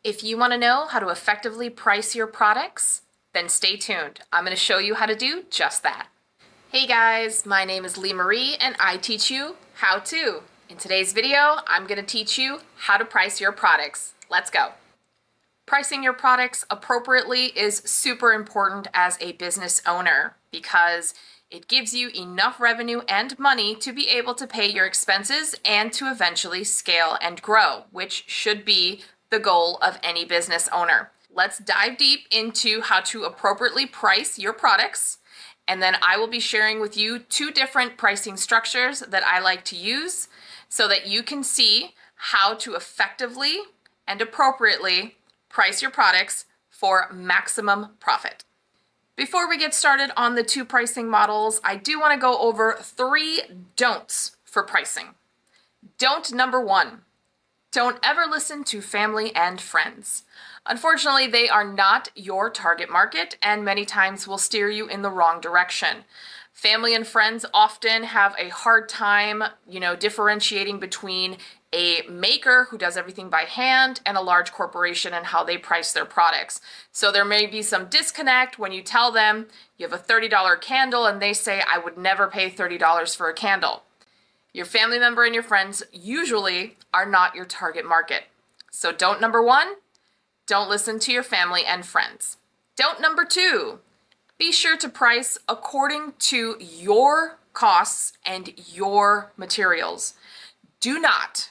If you want to know how to effectively price your products, then stay tuned. I'm going to show you how to do just that. Hey guys, my name is Lee Marie and I teach you how to. In today's video, I'm going to teach you how to price your products. Let's go. Pricing your products appropriately is super important as a business owner because it gives you enough revenue and money to be able to pay your expenses and to eventually scale and grow, which should be the goal of any business owner. Let's dive deep into how to appropriately price your products, and then I will be sharing with you 2 different pricing structures that I like to use so that you can see how to effectively and appropriately price your products for maximum profit. Before we get started on the 2 pricing models, I do want to go over 3 don'ts for pricing. Don't number 1, don't ever listen to family and friends. Unfortunately, they are not your target market and many times will steer you in the wrong direction. Family and friends often have a hard time, differentiating between a maker who does everything by hand and a large corporation and how they price their products. So there may be some disconnect when you tell them you have a $30 candle and they say, I would never pay $30 for a candle. Your family member and your friends usually are not your target market. So don't number 1, don't listen to your family and friends. Don't number 2, be sure to price according to your costs and your materials. Do not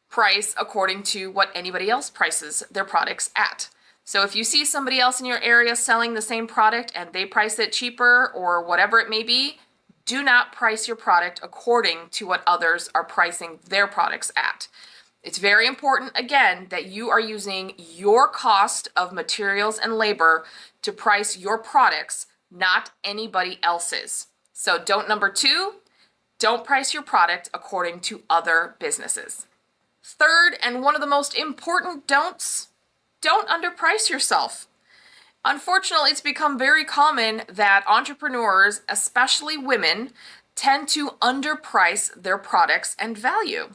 price according to what anybody else prices their products at. So if you see somebody else in your area selling the same product and they price it cheaper or whatever it may be, do not price your product according to what others are pricing their products at. It's very important, again, that you are using your cost of materials and labor to price your products, not anybody else's. So don't number 2, don't price your product according to other businesses. Third, and one of the most important don'ts, don't underprice yourself. Unfortunately, it's become very common that entrepreneurs, especially women, tend to underprice their products and value.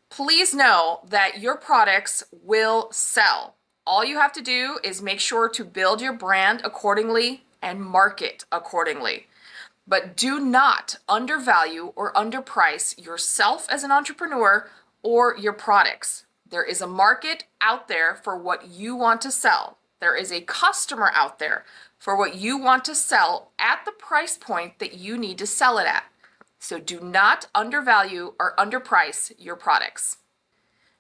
Please know that your products will sell. All you have to do is make sure to build your brand accordingly and market accordingly. But do not undervalue or underprice yourself as an entrepreneur or your products. There is a market out there for what you want to sell. There is a customer out there for what you want to sell at the price point that you need to sell it at. So do not undervalue or underprice your products.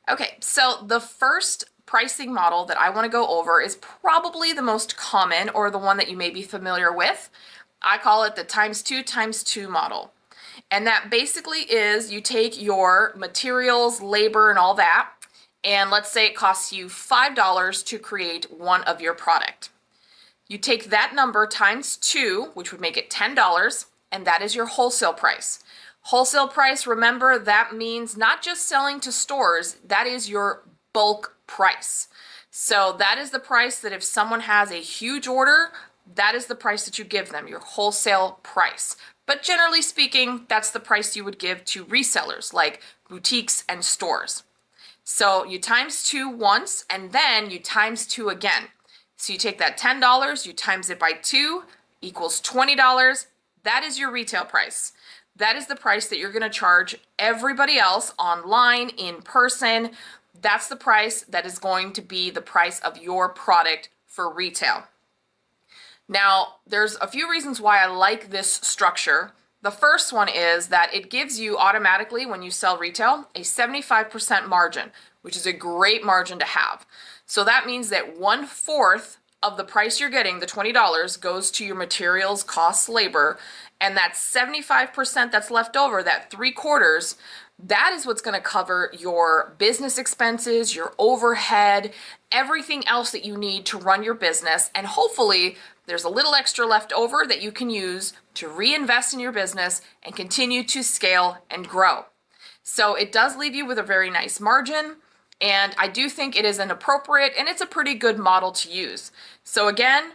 Okay, so the first pricing model that I want to go over is probably the most common or the one that you may be familiar with. I call it the ×2 model. And that basically is you take your materials, labor, and all that, and let's say it costs you $5 to create one of your product. You take that number times 2, which would make it $10, and that is your wholesale price. Wholesale price, remember, that means not just selling to stores, that is your bulk price. So that is the price that if someone has a huge order, that is the price that you give them, your wholesale price. But generally speaking, that's the price you would give to resellers like boutiques and stores. So you times 2 once, and then you times 2 again. So you take that $10, you times it by 2, equals $20. That is your retail price. That is the price that you're going to charge everybody else online, in person. That's the price that is going to be the price of your product for retail. Now, there's a few reasons why I like this structure. The first one is that it gives you automatically, when you sell retail, a 75% margin, which is a great margin to have. So that means that 1/4 of the price you're getting, the $20, goes to your materials, costs, labor, and that 75% that's left over, that 3/4, that is what's going to cover your business expenses, your overhead, everything else that you need to run your business, and hopefully there's a little extra left over that you can use to reinvest in your business and continue to scale and grow. So it does leave you with a very nice margin, and I do think it is an appropriate and it's a pretty good model to use. So again,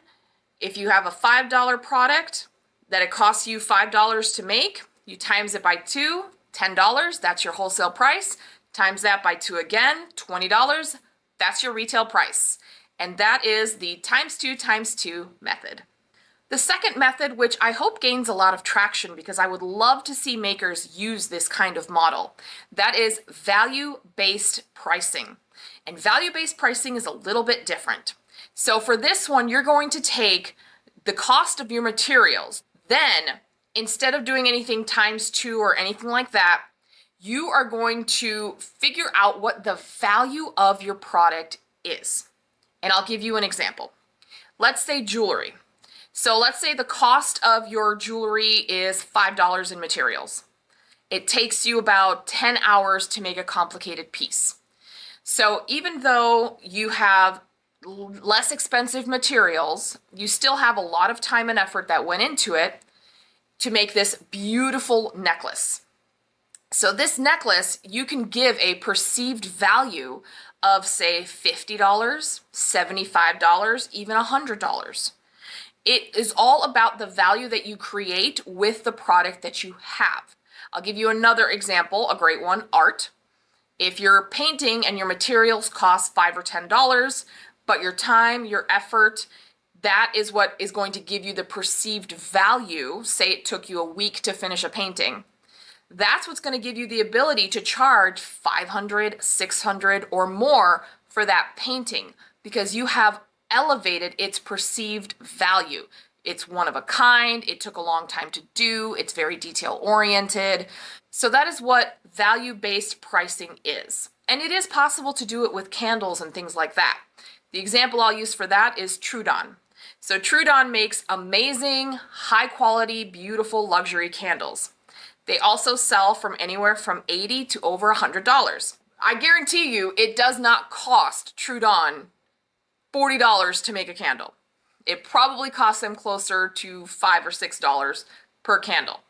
if you have a $5 product that it costs you $5 to make, you times it by 2, $10, that's your wholesale price. Times that by 2 again, $20. That's your retail price. And that is the times two method. The second method, which I hope gains a lot of traction because I would love to see makers use this kind of model, that is value-based pricing. And value-based pricing is a little bit different. So for this one, you're going to take the cost of your materials. Then, instead of doing anything times two or anything like that, you are going to figure out what the value of your product is. And I'll give you an example. Let's say jewelry. So let's say the cost of your jewelry is $5 in materials. It takes you about 10 hours to make a complicated piece. So even though you have less expensive materials, you still have a lot of time and effort that went into it to make this beautiful necklace. So this necklace, you can give a perceived value of, say, $50, $75, even $100. It is all about the value that you create with the product that you have. I'll give you another example, a great one, art. If you're painting and your materials cost $5 or $10, but your time, your effort, that is what is going to give you the perceived value. Say it took you a week to finish a painting. That's what's going to give you the ability to charge $500, $600 or more for that painting because you have elevated its perceived value. It's one of a kind, it took a long time to do, it's very detail oriented. So that is what value-based pricing is. And it is possible to do it with candles and things like that. The example I'll use for that is Trudon. So Trudon makes amazing, high quality, beautiful luxury candles. They also sell from anywhere from $80 to over $100. I guarantee you it does not cost Trudon $40 to make a candle. It probably costs them closer to $5 or $6 per candle.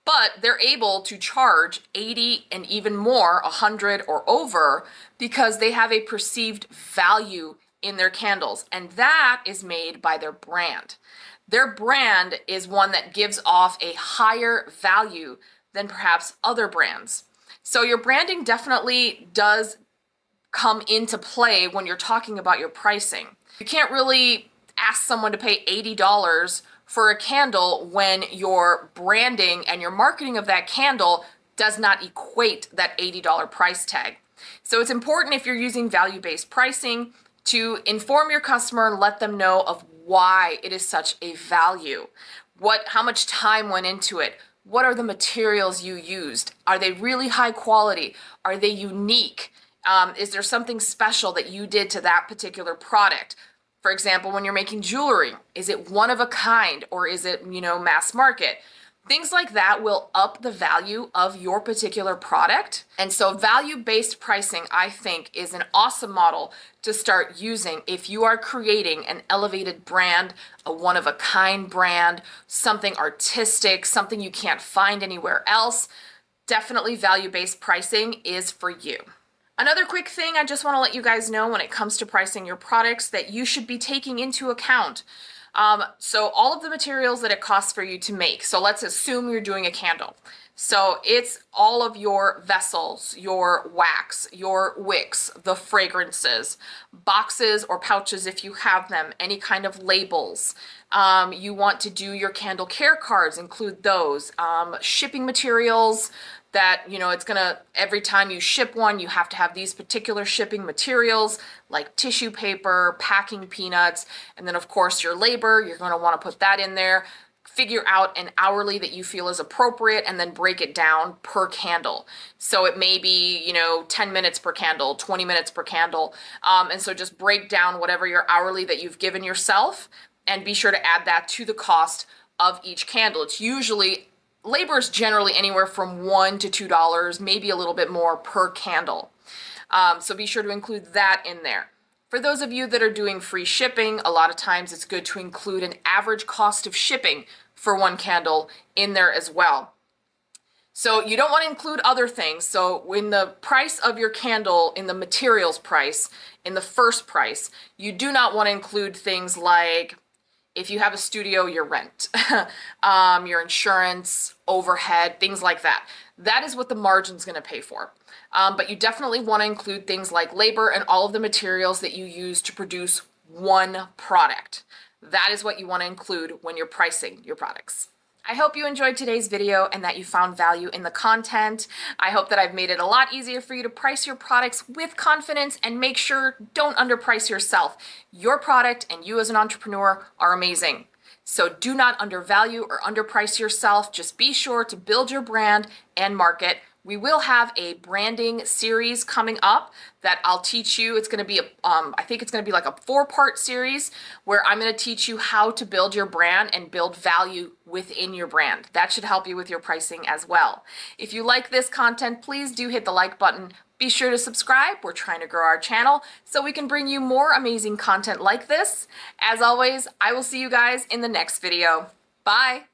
But they're able to charge 80 and even more, 100 or over, because they have a perceived value in their candles. And that is made by their brand. Their brand is one that gives off a higher value than perhaps other brands. So your branding definitely does come into play when you're talking about your pricing. You can't really ask someone to pay $80 for a candle when your branding and your marketing of that candle does not equate that $80 price tag. So it's important if you're using value-based pricing to inform your customer and let them know of why it is such a value. How much time went into it? What are the materials you used? Are they really high quality? Are they unique? Is there something special that you did to that particular product? For example, when you're making jewelry, is it one of a kind or is it, mass market? Things like that will up the value of your particular product. And so value-based pricing, I think, is an awesome model to start using if you are creating an elevated brand, a one-of-a-kind brand, something artistic, something you can't find anywhere else. Definitely value-based pricing is for you. Another quick thing I just want to let you guys know when it comes to pricing your products that you should be taking into account. So all of the materials that it costs for you to make. So let's assume you're doing a candle. So it's all of your vessels, your wax, your wicks, the fragrances, boxes or pouches if you have them, any kind of labels. You want to do your candle care cards, include those. Shipping materials that, it's gonna, every time you ship one, you have to have these particular shipping materials like tissue paper, packing peanuts, and then of course your labor, you're gonna wanna put that in there. Figure out an hourly that you feel is appropriate and then break it down per candle. So it may be, 10 minutes per candle, 20 minutes per candle. And so just break down whatever your hourly that you've given yourself and be sure to add that to the cost of each candle. It's usually, labor is generally anywhere from $1 to $2, maybe a little bit more per candle. So be sure to include that in there. For those of you that are doing free shipping, a lot of times it's good to include an average cost of shipping for one candle in there as well. So you don't want to include other things. So when the price of your candle, in the materials price, in the first price, you do not want to include things like If you have a studio, your rent, your insurance, overhead, things like that. That is what the margin's going to pay for. But you definitely want to include things like labor and all of the materials that you use to produce one product. That is what you want to include when you're pricing your products. I hope you enjoyed today's video and that you found value in the content. I hope that I've made it a lot easier for you to price your products with confidence, and make sure don't underprice yourself. Your product and you as an entrepreneur are amazing. So do not undervalue or underprice yourself. Just be sure to build your brand and market. We will have a branding series coming up that I'll teach you. It's going to be, I think it's going to be like a 4-part series where I'm going to teach you how to build your brand and build value within your brand. That should help you with your pricing as well. If you like this content, please do hit the like button. Be sure to subscribe. We're trying to grow our channel so we can bring you more amazing content like this. As always, I will see you guys in the next video. Bye.